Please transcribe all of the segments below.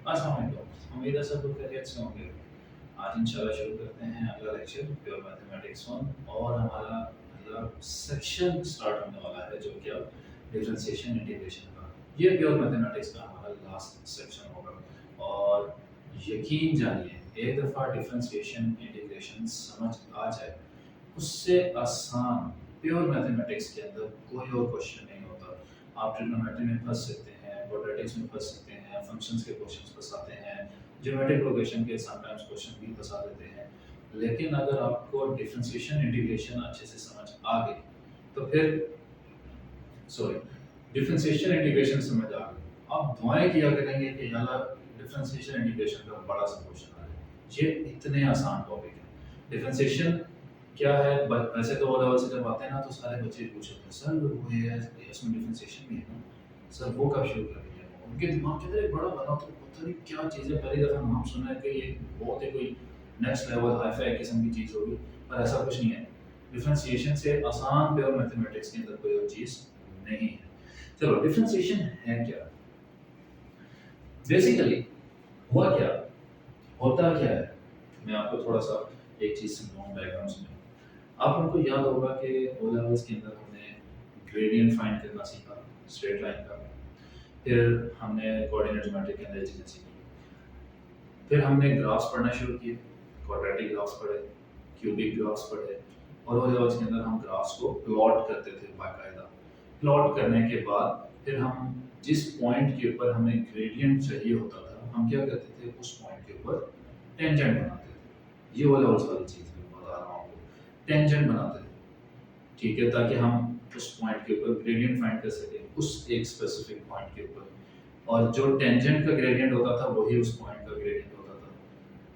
अस्सलाम वालेकुम। उम्मीद है सब लोग खैरियत से होंगे। आज इंशाल्लाह शुरू करते हैं अगला लेक्चर प्योर मैथमेटिक्स 1 और हमारा अगला सेक्शन स्टार्ट होने वाला है जो कि अब डिफरेंशिएशन इंटीग्रेशन का। ये प्योर मैथमेटिक्स का हमारा लास्ट सेक्शन होगा और यकीन जानिए एक दफ़ा डिफरेंशिएशन इंटीग्रेशन समझ आ जाए उससे आसान प्योर मैथमेटिक्स के अंदर कोई और क्वेश्चन नहीं होता। आप ट्रिग्नोमेट्री में फंस सकते हैं, क्वाड्रेटिक्स में फंस सकते हैं, फंक्शंस के क्वेश्चंस फंसाते हैं, ज्योमेट्रिक प्रोग्रेशन के समटाइम्स क्वेश्चन भी फंसा देते हैं। लेकिन अगर आपको डिफरेंशिएशन इंटीग्रेशन अच्छे से समझ आ गई तो फिर सॉरी डिफरेंशिएशन इंटीग्रेशन समझ आ गई, आप दुआएं किया करेंगे कि यार डिफरेंशिएशन इंटीग्रेशन का बड़ा सा क्वेश्चन आ जाए। ये इतने आसान टॉपिक है। डिफरेंशिएशन क्या है? वैसे तो वो लेवल से जब आते हैं ना तो सारे बच्चे पूछते हैं सर वो ये है इसमें डिफरेंशिएशन भी है ना, सर वो कब शुरू कर दिया? उनके दिमाग के अंदर एक बड़ा बना तो पता नहीं क्या चीज़ है, पहली दफ़ा नाम सुना है कि ये बहुत ही कोई नेक्स्ट लेवल हाई-फाई किस्म की चीज़ होगी, पर ऐसा कुछ नहीं है। डिफरेंशिएशन से आसान प्योर मैथमेटिक्स के अंदर कोई और चीज़ नहीं है। चलो डिफरेंशिएशन है क्या? बेसिकली हुआ क्या? होता क्या है? मैं आपको थोड़ा-सा एक चीज़ समझाऊँ बैकग्राउंड में। आप लोगों को याद होगा कि ओ लेवल्स के अंदर हमने ग्रेडियंट फाइंड करना सीखा, स्ट्रेट लाइन का। फिर हमने कोऑर्डिनेट ज्योमेट्री के अंदर चीज़ें सीखी। फिर हमने ग्राफ्स पढ़ना शुरू किए, क्वाड्रेटिक ग्राफ्स पढ़े, क्यूबिक ग्राफ्स पढ़े और ओ लेवल्स के अंदर हम ग्राफ्स को प्लॉट करते थे बाकायदा। प्लॉट करने के बाद फिर हम जिस पॉइंट के ऊपर हमें ग्रेडियंट चाहिए होता था, हम क्या करते थे उस पॉइंट के ऊपर टेंजेंट बनाते थे। ये ओ लेवल्स वाली चीज़ है, मैं बता रहा हूँ आपको। टेंजेंट बनाते थे, ठीक है, ताकि हम उस पॉइंट के ऊपर ग्रेडियंट फाइंड कर सकें उस एक स्पेसिफिक पॉइंट के ऊपर, और जो टेंजेंट का ग्रेडियंट होता था वही उस पॉइंट का ग्रेडियंट होता था।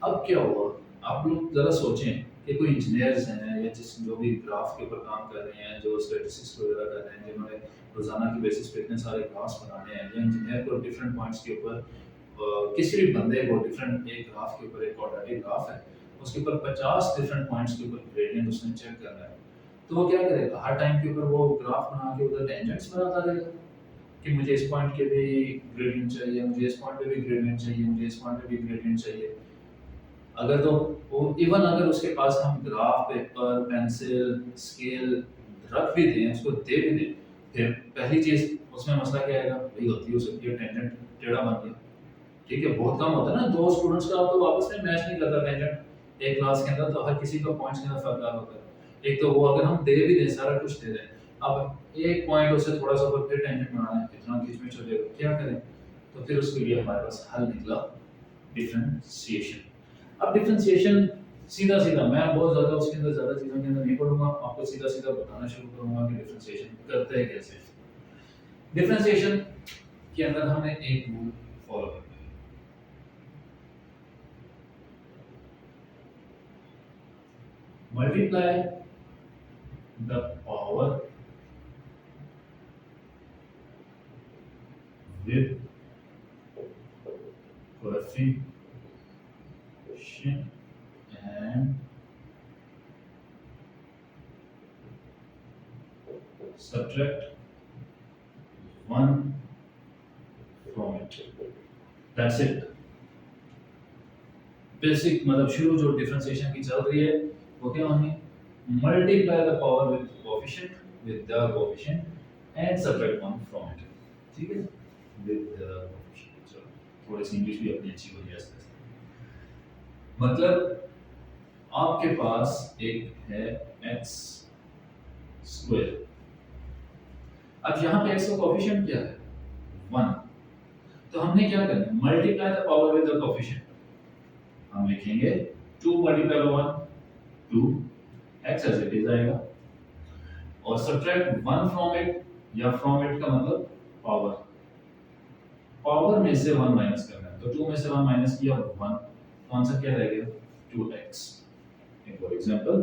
अब क्या हुआ, आप लोग ज़रा सोचें कि कोई इंजीनियर्स हैं या जिस जो भी ग्राफ के ऊपर काम कर रहे हैं, जो स्टैटिस्टिक्स वगैरह कर रहे हैं, जिन्होंने रोज़ाना की बेसिस पे इतने सारे ग्राफ्स बनाने हैं, या इंजीनियर को डिफरेंट पॉइंट्स के ऊपर किसी भी बंदे को डिफरेंट एक ग्राफ के ऊपर एक क्वाड्रेटिक ग्राफ है, उसके ऊपर 50 डिफरेंट पॉइंट्स के ऊपर ग्रेडियंट उसने चेक करना है। तो वो क्या करेगा, हर टाइम के ऊपर वो ग्राफ बना के उधर टेंजेंट्स बनाता रहेगा कि मुझे इस पॉइंट के भी ग्रेडियंट चाहिए, मुझे इस पॉइंट पे भी ग्रेडियंट चाहिए, मुझे इस पॉइंट पे भी ग्रेडियंट चाहिए। अगर तो वो इवन अगर उसके पास हम ग्राफ, पेपर, पेंसिल, स्केल रख भी दें, उसको दे भी दें, फिर पहली चीज़ उसमें मसला क्या आएगा? वही गलती हो सकती है, टेंजेंट टेढ़ा बन गया। ठीक है, बहुत कम होता है ना, 2 स्टूडेंट्स का तो आपस में मैच नहीं करता टेंजेंट एक क्लास के अंदर, तो हर किसी का पॉइंट्स के अंदर फर्क होता है। एक तो वो अगर हम दे भी दें, सारा कुछ दे दें, अब एक पॉइंट उसे थोड़ा-सा ऊपर फिर टेंजेंट बनाना है, इतना खींच-मिच हो जाएगा, क्या करें? तो फिर उसके लिए हमारे पास हल निकला डिफरेंशिएशन। अब डिफरेंशिएशन सीधा-सीधा, मैं बहुत ज़्यादा उसके अंदर ज़्यादा चीज़ों के अंदर नहीं पढ़ूँगा, आपको सीधा-सीधा बताना शुरू करूँगा कि डिफरेंशिएशन करते हैं कैसे। डिफरेंशिएशन के अंदर हमें एक रूल फॉलो करना है। Multiply the power with coefficient and subtract 1 from it. That's it. Basic मतलब शुरू जो डिफरेंशिएशन की चल रही है वो क्या होनी है? Multiply the power with coefficient with the coefficient and subtract 1 from it. ठीक है, विद द कोएफिशिएंट। चलो थोड़ी सी इंग्लिश भी अपनी अच्छी हो जाए। मतलब आपके पास एक है x स्क्वायर, अब यहाँ पे x का कोएफिशिएंट क्या है? 1। तो हमने क्या करना है? Multiply the power with the coefficient. हम लिखेंगे 2 multiply by 1 2, x as it is आएगा, और सब्ट्रैक्ट 1 फ्रॉम इट, या फ्रॉम इट का मतलब पावर, पावर में से 1 माइनस करना है, तो 2 में से 1 माइनस किया 1, तो आंसर क्या रह गया? 2x। एक और example,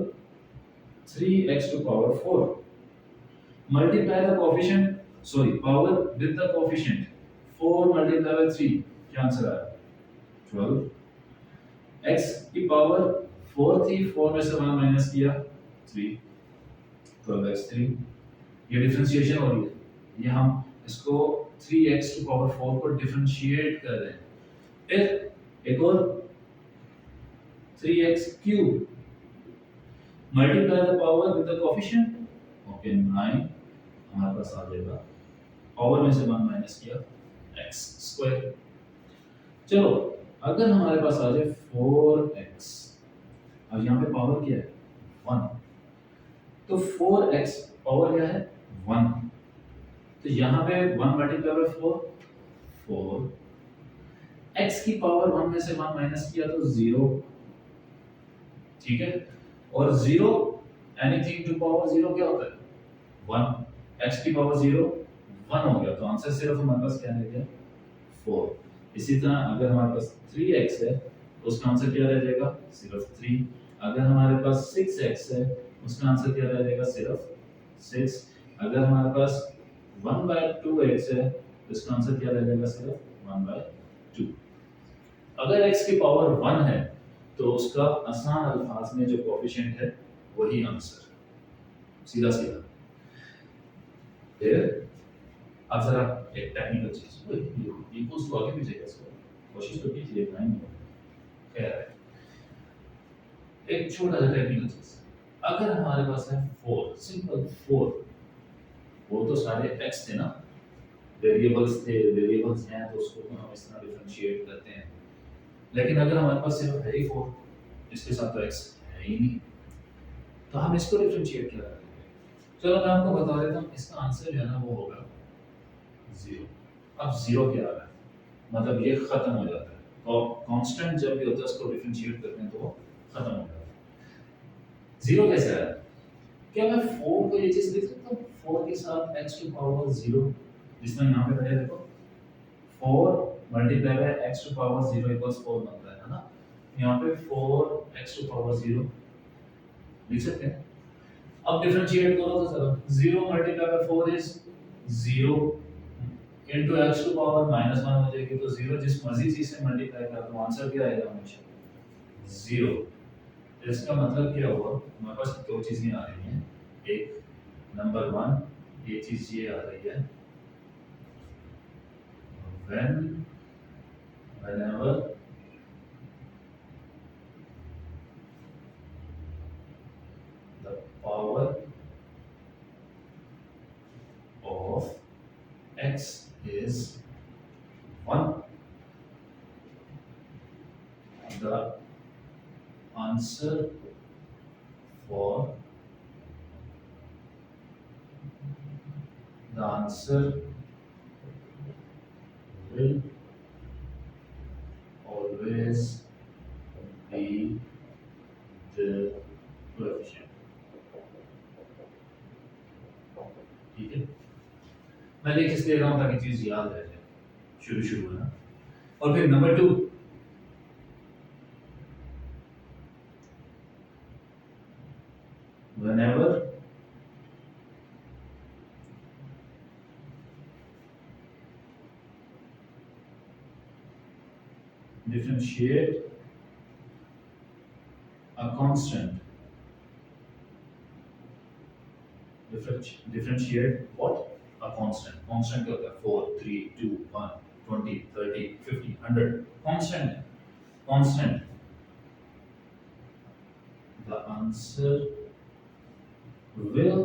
3x to power 4, multiply the coefficient, sorry power with the coefficient, 4 multiply by 3, क्या आंसर आया? 12। x की पावर 4 थी, 4 में से 1 माइनस किया 3, 12x3। ये डिफरेंशिएशन हो रही है, ये हम इसको 3x टू पावर 4 को डिफरेंशिएट कर रहे हैं। फिर एक और 3x cube multiply the power with the coefficient, okay 9 हमारे पास आ जाएगा, पावर में से 1 माइनस किया x स्क्वायर। चलो अगर हमारे पास आ जाए 4x, अब यहाँ पे पावर क्या है 1, तो 4x पावर क्या है 1, तो यहाँ पे 1 मल्टीप्लाई बाय 4 4, x की पावर 1 में से 1 माइनस किया तो 0, ठीक है, और 0 एनीथिंग टू पावर 0 क्या होता है 1, x की पावर 0 1 हो गया, तो आंसर सिर्फ हमारे पास क्या रह गया 4। इसी तरह अगर हमारे पास 3x है तो उसका आंसर क्या रह जाएगा सिर्फ 3, अगर हमारे पास 6x है उसका आंसर क्या रह जाएगा सिर्फ 6, अगर हमारे पास 1/2x है तो इसका आंसर क्या रह जाएगा सिर्फ 1/2। अगर x की पावर 1 है तो उसका आसान अल्फाज में जो कोएफिशिएंट है वही आंसर, सीधा सीधा। फिर अब जरा एक टेक्निकल चीज, इक्वल्स टू आगे पीछे कैसे, कोशिश तो की थी एक लाइन में, खैर है एक छोटा सा टेक्निकल चीज, अगर हमारे पास है 4 सिंपल 4, वो तो सारे x थे ना, वेरिएबल्स थे, वेरिएबल्स हैं तो उसको तो हम इस तरह डिफरेंशिएट करते हैं, लेकिन अगर हमारे पास सिर्फ है ही 4, इसके साथ तो x है ही नहीं, तो हम इसको डिफरेंशिएट क्या करेंगे। चलो मैं आपको बता देता हूँ, इसका आंसर जो है ना वो होगा 0। अब 0 क्या आ रहा है, मतलब ये खत्म हो जाता है, तो कांस्टेंट जब भी होता है उसको डिफरेंशिएट करते हैं तो वो खत्म हो जाता है। 0 कैसे आया, क्या मैं 4 को ये चीज लिख सकता हूँ 4 के साथ x टू पावर 0, जिसमें यहाँ पे पहले देखो 4 multiply by x to power 0 equals 4 बनता है ना, यहाँ पे 4x टू पावर 0 लिख सकते हैं। अब डिफरेंशिएट करो तो जरा 0 multiply by 4 is 0 into x to power -1 हो जाएगी, तो 0 जिस मर्जी चीज से मल्टीप्लाई कर दो आंसर क्या आएगा हमेशा 0। इसका मतलब क्या हुआ, हमारे पास दो चीजें आ रही हैं, एक नंबर 1 ये चीज ये आ रही है whenever the power of x is 1, the answer for the answer will always be the coefficient, ठीक है। मैं लिख इसलिए रहा हूँ ताकि चीज याद रह जाए शुरू शुरू में ना। और फिर number 2, whenever differentiate a constant, differentiate what, a constant, constant क्या होता है 4 3 2 1 20 30 50 100 constant है, constant, the answer will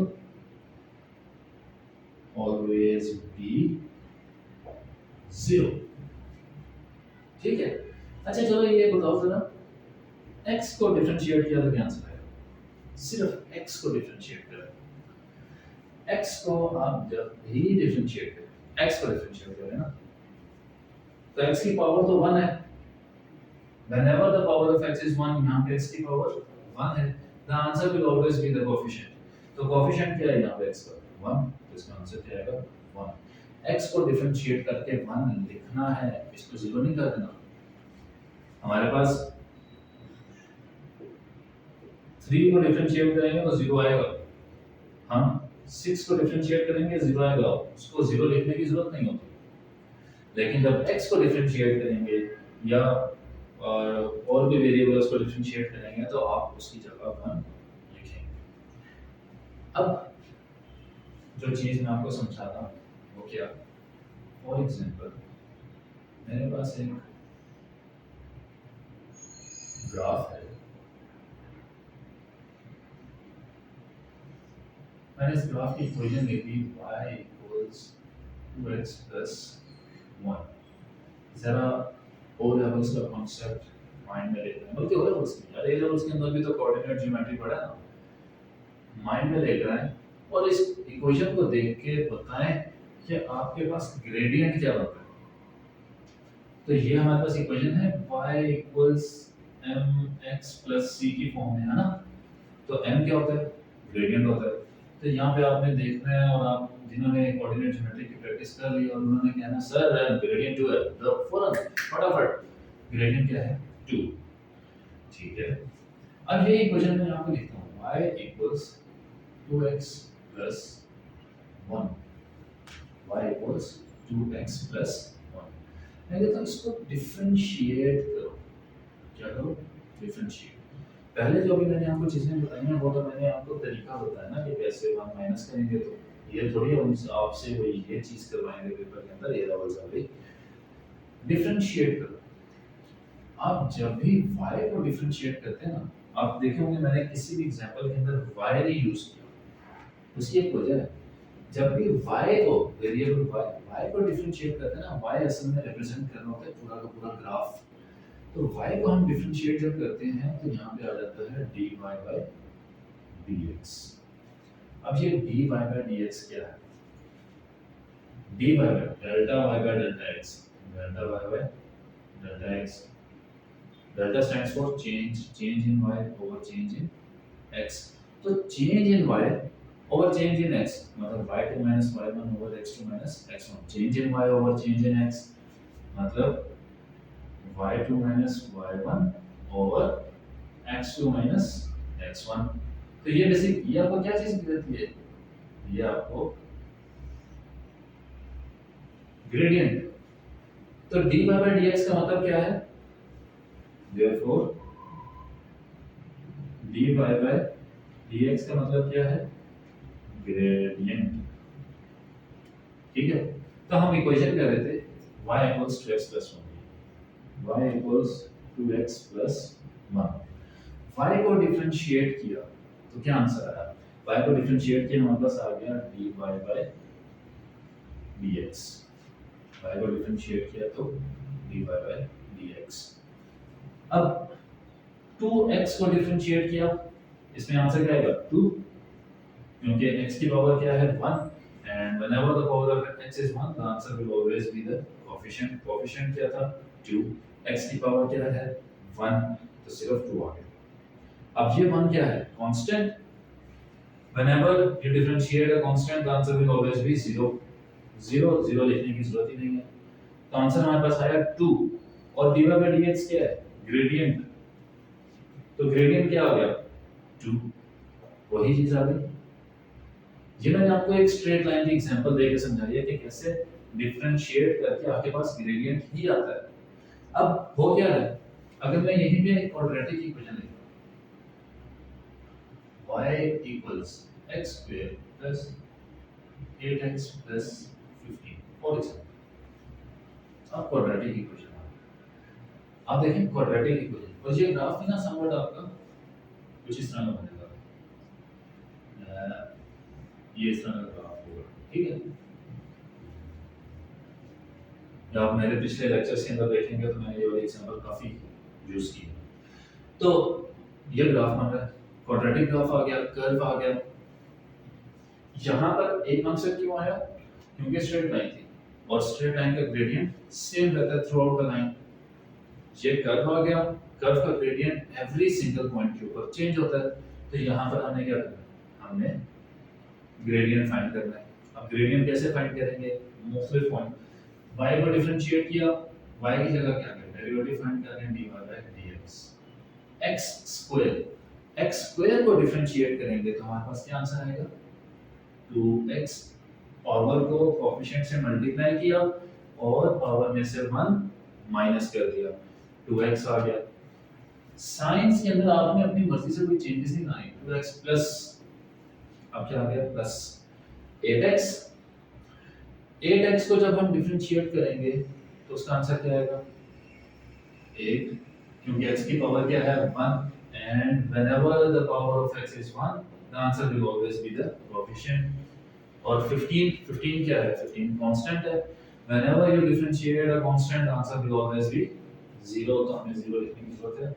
always be 0, ठीक है। अच्छा चलो ये बताओ जरा x को डिफरेंशिएट किया तो क्या आंसर आएगा, सिर्फ x को डिफरेंशिएट करें, x को आप जब भी डिफरेंशिएट करें x को डिफरेंशिएट करें ना, तो x की पावर तो 1 है, whenever the power of x is 1, यहाँ पे x की पावर 1 है, the answer will always be the coefficient, तो कोएफिशिएंट क्या है यहाँ पे x का 1, तो इसका आंसर क्या आएगा 1। x को डिफरेंशिएट करके 1 लिखना है, इसको 0 नहीं कर देना। हमारे पास 3 को डिफरेंशिएट करेंगे तो 0 आएगा, हम 6 को डिफरेंशिएट करेंगे 0 आएगा, उसको 0 लिखने की जरूरत नहीं होती। लेकिन जब x को डिफरेंशिएट करेंगे या और भी वेरिएबल्स को डिफरेंशिएट करेंगे तो आप उसकी जगह 1 लिखेंगे। अब जो चीज मैं आपको समझा था वो क्या, फॉर एग्जांपल मेरे पास एक ग्राफ है, मैंने इस ग्राफ की इक्वेशन लिखी y इक्वल्स 2x प्लस 1। जरा ओ लेवल्स का कॉन्सेप्ट माइंड में लेते हैं, बल्कि ओ लेवल्स नहीं यार, ए लेवल्स के अंदर भी तो कोऑर्डिनेट ज्योमेट्री पढ़ा है ना, माइंड में लेकर आए और इस इक्वेशन को देख के बताएं कि आपके पास ग्रेडियंट क्या होता है। तो ये हमारे पास इक्वेशन है y equals mx plus c की फॉर्म में है ना। तो m क्या होता है, ग्रेडियंट होता है। तो यहाँ पे आपने देखना है, और आप जिन्होंने कोऑर्डिनेट ज्योमेट्री की प्रैक्टिस कर ली और उन्होंने कहना सर ग्रेडियंट 2 है, तो फौरन फटाफट ग्रेडियंट क्या है 2। ठीक है, अब ये इक्वेशन मैं यहाँ पे लिखता हूँ y equals 2x plus 1, y equals 2x plus 1। मैं कहता हूँ इसको डिफरेंशिएट करो। क्या करो, डिफरेंशिएट। पहले जो भी मैंने आपको चीजें बताई ना, वो तो मैंने आपको तरीका बताया ना कि कैसे हम माइनस करेंगे। तो ये थोड़ी हम आपसे वही ये चीज करवाएंगे पेपर के अंदर, ये लेवल्स वाली। डिफरेंशिएट करो। आप जब भी y को डिफरेंशिएट करते हैं ना, आप देखेंगे मैंने किसी भी एग्जांपल के अंदर y नहीं यूज किया। उसकी एक वजह है, जब भी y को वेरिएबल y को डिफरेंशिएट करते हैं ना, y असल में रिप्रेजेंट करना होता है पूरा का पूरा ग्राफ। तो y को हम डिफरेंशिएट जब करते हैं तो यहाँ पे आ जाता है dy by dx। अब ये dy by dx क्या है, dy by delta y by delta x, delta y by delta x। Delta stands for change in y over change in x। तो change in y over change in x मतलब y2 minus y1 over x2 minus x1। Change in y over change in x मतलब y2 minus y1 over x2 minus x1। तो ये basic, ये आपको क्या चीज देती है, ये आपको ग्रेडियंट। तो dy by dx का मतलब क्या है, therefore dy by dx का मतलब क्या है, ग्रेडियंट। ठीक है, तो हम इक्वेशन क्या देते, y equals 2x plus 1, y equals 2x plus 1। y को डिफरेंशिएट किया तो क्या आंसर आया, y को डिफरेंशिएट किया हमारे पास आ गया dy by dx। y को डिफरेंशिएट किया तो dy by dx। अब 2x को डिफरेंशिएट किया, इसमें आंसर क्या आएगा 2, क्योंकि x की पावर क्या है 1, and whenever the power of x is 1 the answer will always be the coefficient। coefficient क्या था 2, x की पावर क्या है 1, तो सिर्फ 2 आ गया। अब ये 1 क्या है, constant. whenever you differentiate a constant the answer will always be 0। 0 लिखने की जरूरत ही नहीं है। तो आंसर हमारे पास आया 2, और dy by dx क्या है, ग्रेडियंट। तो ग्रेडियंट क्या हो गया 2, वही चीज आ गई। ये मैंने आपको एक स्ट्रेट लाइन की एग्जांपल देके समझाई है कि कैसे डिफरेंशिएट करके आपके पास ग्रेडियंट ही आता है। अब हो क्या है, अगर मैं यहीं पे एक क्वाड्रेटिक इक्वेशन लिखूं y equals x square plus 8x plus 15 for example. अब क्वाड्रेटिक इक्वेशन आप देखें, क्वाड्रेटिक इक्वेशन और ये ग्राफ है ना समवट आपका कुछ इस तरह का बनेगा, ये इस तरह का ग्राफ होगा। ठीक है, जब आप मेरे पिछले लेक्चर्स के अंदर देखेंगे तो मैंने ये वाली एग्जांपल काफी यूज की है। तो ये ग्राफ बन रहा है, क्वाड्रेटिक ग्राफ आ गया, कर्व आ गया। यहाँ पर एक आंसर क्यों आया, क्योंकि स्ट्रेट लाइन थी और स्ट्रेट लाइन का ग्रेडियंट सेम रहता है थ्रू आउट द लाइन। ये कर्व आ गया, कर्व का ग्रेडियंट एवरी सिंगल पॉइंट के ऊपर चेंज होता है। तो यहाँ पर हमने क्या करना है, हमने ग्रेडियंट फाइंड करना है। अब ग्रेडियंट कैसे फाइंड करेंगे, मुख्तलिफ पॉइंट y को डिफरेंशिएट किया, y की जगह क्या करें, डेरिवेटिव फाइंड कर रहे हैं dy by dx। x square को डिफरेंशिएट करेंगे तो हमारे पास क्या आंसर आएगा 2x। पावर को कोएफिशिएंट से मल्टीप्लाई किया और पावर में से 1 माइनस कर दिया, 2x आ गया। साइंस के अंदर आपने अपनी मर्जी से कोई चेंजेस नहीं लाए, 2x प्लस अब क्या आ गया प्लस 8x। 8x को जब हम डिफरेंशिएट करेंगे तो उसका आंसर क्या आएगा 8 क्योंकि x की पावर क्या है 1 and whenever the power of x is 1 the answer will always be the coefficient। और 15 क्या है 15 कांस्टेंट है। whenever you differentiate a constant the answer will always be 0, तो हमें 0 लिखने की जरूरत है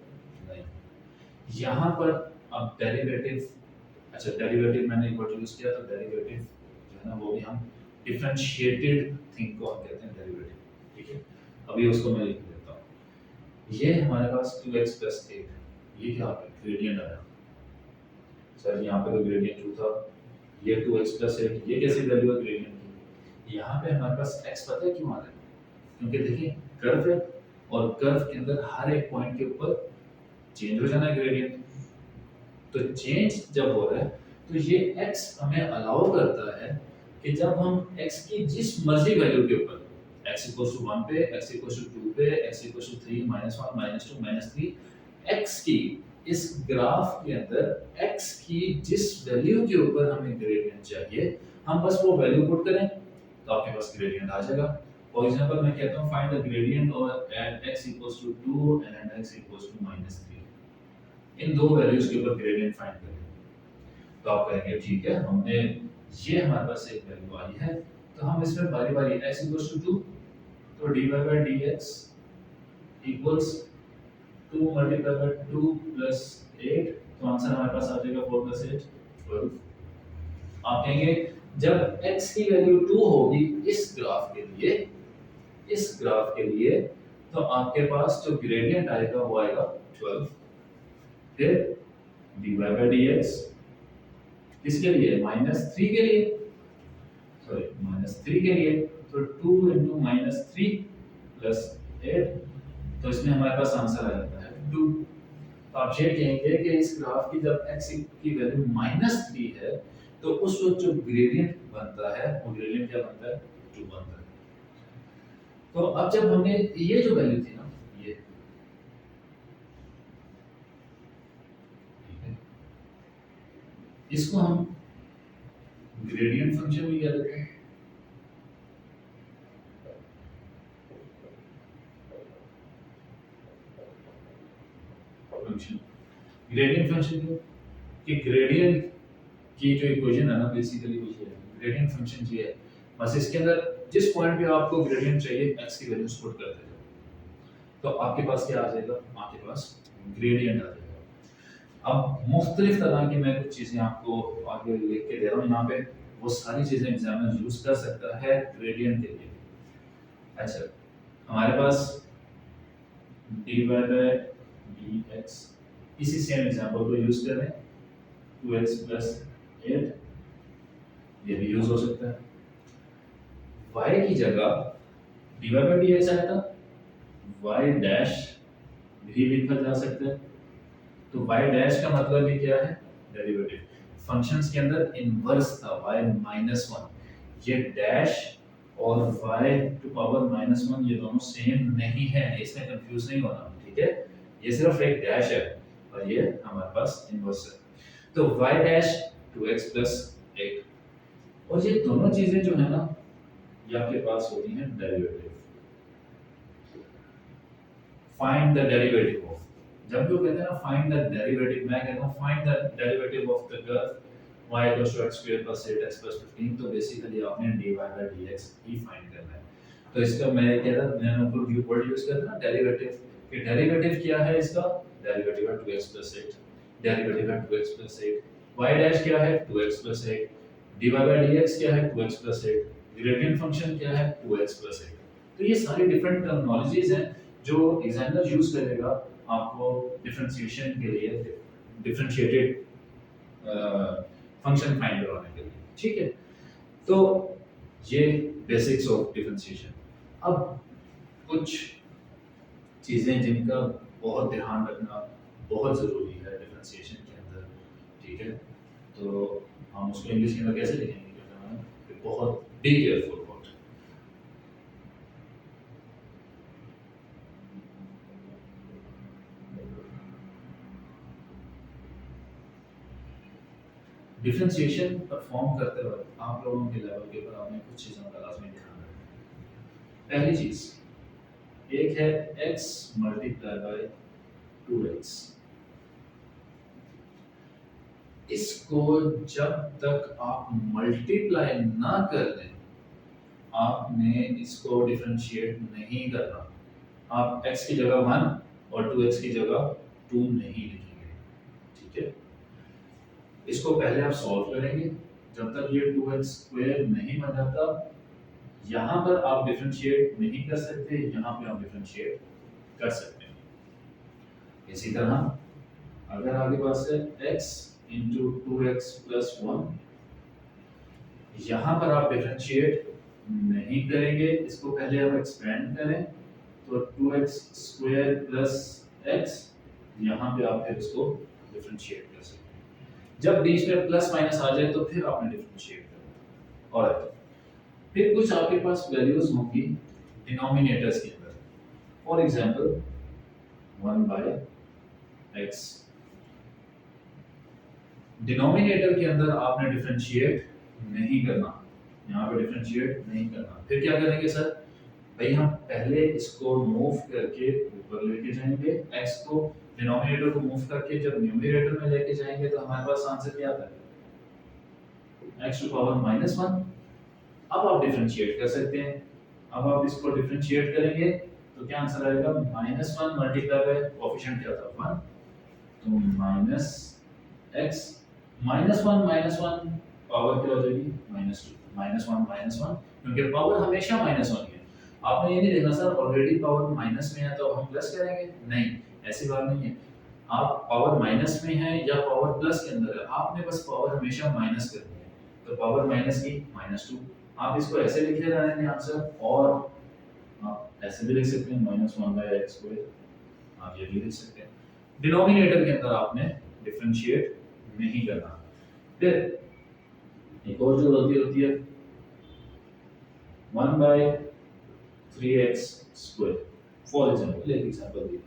नहीं। यहाँ पर अब डेरिवेटिव, अच्छा डेरिवेटिव मैंने एक बार यूज किया तो डेरिवेटिव जो है ना वो भी हम डिफरेंशिएटेड थिंग को हम कहते हैं डेरिवेटिव, ठीक है। अभी उसको मैं लिख देता हूँ। ये हमारे पास 2x + 8, ये क्या है ग्रेडियंट आया सर, यहाँ पे तो ग्रेडियंट 2 था, ये 2x + 8 ये कैसी वैल्यू है ग्रेडियंट की। यहाँ पे हमारे पास x पता है क्यों आ रहा है, क्योंकि देखिए कर्व है और कर्व के अंदर हर एक पॉइंट के ऊपर चेंज हो जाना है ग्रेडियंट। तो चेंज जब हो रहा है तो ये x हमें अलाउ करता है कि जब हम x की जिस मर्जी वैल्यू के ऊपर x = 1 पे, x = 2 पे, x = 3, -1, -2, -3, x की इस ग्राफ के अंदर x की जिस वैल्यू के ऊपर हमें ग्रेडियंट चाहिए हम बस वो वैल्यू पुट करें तो आपके पास ग्रेडियंट आ जाएगा। फॉर एग्जांपल मैं कहता हूं find the gradient of at x = 2 and x = -3, इन दो वैल्यूज के ऊपर ग्रेडियंट फाइंड करें। तो आप कहेंगे ठीक है, हमने ये हमारे पास एक वैल्यू आई है तो हम इसमें बारी बारी x = 2 तो dy/dx इक्वल्स 2 × 2 + 8, तो आंसर हमारे पास आ जाएगा 4 + 8 12। आप कहेंगे जब x की वैल्यू 2 होगी इस ग्राफ के लिए तो आपके पास जो ग्रेडियंट आएगा वो आएगा 12। फिर dy/dx किसके लिए -3 के लिए, सॉरी -3 के लिए, तो 2 × -3 + 8, तो इसमें हमारे पास आंसर आ जाता है 2। तो आप ये कहेंगे कि इस ग्राफ की जब x की वैल्यू -3 है तो उस वक्त जो ग्रेडियंट बनता है वो ग्रेडियंट क्या बनता है 2 बनता है। तो अब जब हमने ये जो वैल्यू थी ना ये, ठीक है, इसको हम ग्रेडियंट फंक्शन भी कह देते हैं। फंक्शन ग्रेडियंट फंक्शन क्यों कि ग्रेडियंट की जो इक्वेशन है ना बेसिकली वो ये है, ग्रेडियंट फंक्शन ये है, बस इसके अंदर जिस पॉइंट पे आपको ग्रेडियंट चाहिए x की वैल्यू पुट कर देते हो तो आपके पास क्या आ जाएगा, आपके पास ग्रेडियंट आ जाएगा। अब मुख्तलिफ तरह की मैं कुछ चीज़ें आपको आगे लिख के दे रहा हूँ यहाँ पे, वो सारी चीज़ें एग्जामिनर यूज कर सकता है ग्रेडियंट के लिए। अच्छा हमारे पास dy/dx, इसी सेम एग्जांपल को यूज कर रहे हैं 2x + 8, ये भी यूज हो सकता है। y की जगह dy/dx आया था, y' भी लिखा जा सकता है। तो y' का मतलब भी क्या है डेरिवेटिव। फंक्शंस के अंदर इनवर्स था y-1, ये डैश और y⁻⁻1 ये दोनों सेम नहीं है, इसमें कंफ्यूज नहीं होना, ठीक है। ये सिर्फ एक डैश है और ये हमारे पास इनवर्स है। तो y' 2x + 8, और ये दोनों चीजें जो है ना ये आपके पास होती हैं derivative. Find the derivative of, जब भी वो कहते हैं ना फाइंड द डेरिवेटिव, मैं कहता हूँ find the derivative of the curve y = x² + 8x + 15, तो बेसिकली आपने dy/dx ही फाइंड करना है। तो इसका मैं कह रहा मैंने ऊपर वर्ड यूज करता ना डेरिवेटिव, कि डेरिवेटिव क्या है इसका, डेरिवेटिव है 2x + 8, डेरिवेटिव है 2x + 8, y' क्या है 2x + 8, dy/dx क्या है 2x + 8, ग्रेडियंट फंक्शन क्या है 2x + 8। तो ये सारी डिफरेंट टर्मिनोलॉजीज हैं जो एग्जामिनर यूज करेगा आपको डिफरेंशिएशन के लिए, डिफरेंशिएटेड फंक्शन फाइंड करवाने के लिए, ठीक है। तो ये बेसिक्स ऑफ डिफरेंशिएशन। अब कुछ चीज़ें जिनका बहुत ध्यान रखना बहुत ज़रूरी है डिफरेंशिएशन के अंदर, ठीक है। तो हम उसको इंग्लिश के अंदर कैसे लिखेंगे, बहुत be careful about. Differentiation perform करते वक्त आप लोगों के लेवल के ऊपर आपने कुछ चीज़ों का लाजमी ध्यान रखना है। पहली चीज़ एक है x × 2x। इसको जब तक आप मल्टीप्लाई ना कर लें आपने इसको डिफरेंशिएट नहीं करना। आप x की जगह 1 और 2x की जगह 2 नहीं लिखेंगे, ठीक है। इसको पहले आप सॉल्व करेंगे, जब तक ये 2x स्क्वायर नहीं बन जाता यहाँ पर आप डिफरेंशिएट नहीं कर सकते, यहाँ पे आप डिफरेंशिएट कर सकते हैं। इसी तरह अगर आपके पास है x इंटू 2x प्लस 1, यहाँ पर आप डिफरेंशिएट नहीं करेंगे, इसको पहले आप एक्सपेंड करें तो 2x स्क्वायर प्लस x, यहाँ पे आप फिर इसको डिफरेंशिएट कर सकते हैं। जब बीच में प्लस माइनस आ जाए तो फिर आपने डिफरेंशिएट करना। और फिर कुछ आपके पास वैल्यूज होंगी डिनोमिनेटर्स के अंदर, फॉर एग्जांपल 1/x। डिनोमिनेटर के अंदर आपने डिफरेंशिएट नहीं करना, यहाँ पे डिफरेंशिएट नहीं करना। फिर क्या करेंगे सर, भाई हम पहले इसको मूव करके ऊपर लेके जाएंगे, x को डिनोमिनेटर को मूव करके जब न्यूमरेटर में लेके जाएंगे तो हमारे पास आंसर क्या आता है, x टू पावर -1। अब आप डिफरेंशिएट कर सकते हैं। अब आप इसको डिफरेंशिएट करेंगे तो क्या आंसर आएगा, -1 मल्टीप्लाई बाय कोएफिशिएंट क्या था 1, तो -x -1 पावर क्या हो जाएगी -2, -1 क्योंकि पावर हमेशा -1 है। आपने ये नहीं देखना सर ऑलरेडी पावर माइनस में है तो हम प्लस करेंगे, नहीं ऐसी बात नहीं है। आप पावर माइनस में है या पावर प्लस के अंदर है, आपने बस पावर हमेशा माइनस करनी है, तो पावर माइनस की -2। आप इसको ऐसे लिख ले रहे हैं आंसर, और आप ऐसे भी लिख सकते हैं -1/x², आप ये भी लिख सकते हैं। डिनोमिनेटर के अंदर आपने डिफरेंशिएट नहीं करना। फिर एक और जो गलती होती है 1/3x², फॉर एग्जांपल एक एग्जांपल दिया।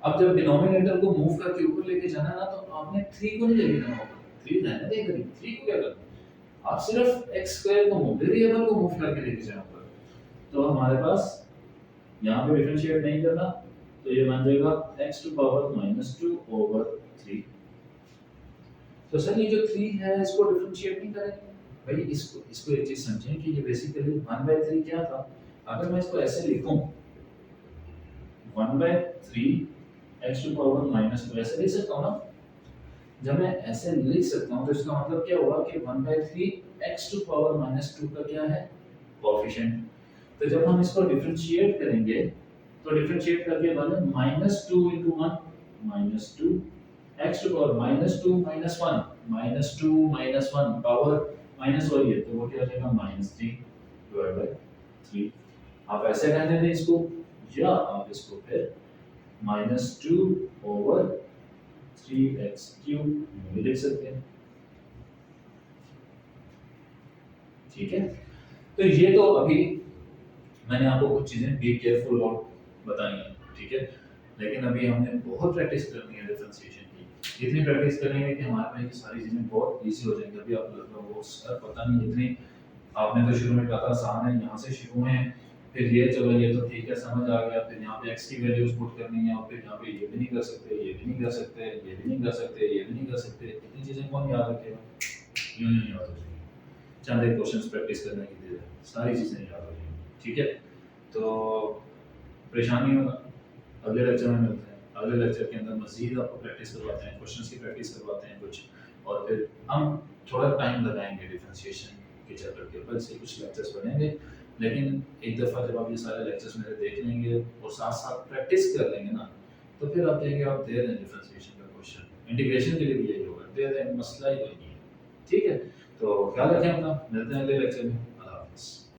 अब जब डिनोमिनेटर को मूव करके ऊपर लेके जाना ना तो आपने 3 को नहीं लेके जाना ऊपर, 3 रहने देंगे, 3 को क्या करना, आप सिर्फ x² को मूव, वेरिएबल को मूव करके लेके जाना ऊपर। तो हमारे पास यहाँ पे डिफरेंशिएट नहीं करना, तो ये बन जाएगा x टू पावर -2/3। तो सर ये जो 3 है इसको डिफरेंशिएट नहीं करेंगे भाई, इसको एक चीज समझें कि ये बेसिकली 1/3 क्या था। अगर मैं इसको ऐसे लिखूं 1/3 x टू पावर -2 ऐसे लिख सकता हूं ना, जब मैं ऐसे लिख सकता हूं तो इसका मतलब क्या हुआ कि 1/3 x टू पावर -2 का क्या है, कोएफिशिएंट। तो जब हम इसको डिफरेंशिएट करेंगे तो डिफरेंशिएट करके बने -2 * 1 -2 x to power -2 -1 -2 -1 power minus हो रही है तो वो क्या हो जाएगा -3/3। आप ऐसे रहने दें इसको, या आप इसको फिर -2/3x³ भी लिख सकते हैं, ठीक है। तो ये तो अभी मैंने आपको कुछ चीजें बी केयरफुल और बताई हैं, ठीक है। लेकिन अभी हमने बहुत प्रैक्टिस करनी है डिफरेंशिएशन की, इतनी प्रैक्टिस करेंगे कि हमारे लिए ये सारी चीजें बहुत इजी हो जाएंगी। अभी आप लगभग वो सर पता नहीं इतनी, आपने तो शुरू में कहा था आसान है, यहाँ से शुरू है, फिर ये चलो ये तो ठीक है समझ आ गया, फिर यहाँ पे x की वैल्यूज पुट करनी है, और फिर यहाँ पे ये भी नहीं कर सकते, ये भी नहीं कर सकते, ये भी नहीं कर सकते, ये भी नहीं कर सकते। इतनी चीजें कौन याद रखेगा, यूं नहीं याद हो जाएगी, चंद एक क्वेश्चंस प्रैक्टिस करने की देर है, सारी चीजें याद हो जाएंगी, ठीक है। तो परेशानी होगा, अगले लेक्चर में मिलते हैं। अगले लेक्चर के अंदर मजीद आपको प्रैक्टिस करवाते हैं, क्वेश्चंस की प्रैक्टिस करवाते हैं कुछ, और फिर हम थोड़ा टाइम लगाएंगे डिफरेंशिएशन के चैप्टर के ऊपर से कुछ लेक्चर्स बनेंगे। लेकिन एक दफ़ा जब आप ये सारे लेक्चर्स मेरे देख लेंगे और साथ साथ प्रैक्टिस कर लेंगे ना, तो फिर आप देखेंगे आप दे दें डिफरेंशिएशन का क्वेश्चन, इंटीग्रेशन के लिए भी यही होगा, दे दें, मसला ही कोई नहीं है, ठीक है। तो ख्याल रखें अपना, मिलते हैं अगले लेक्चर में।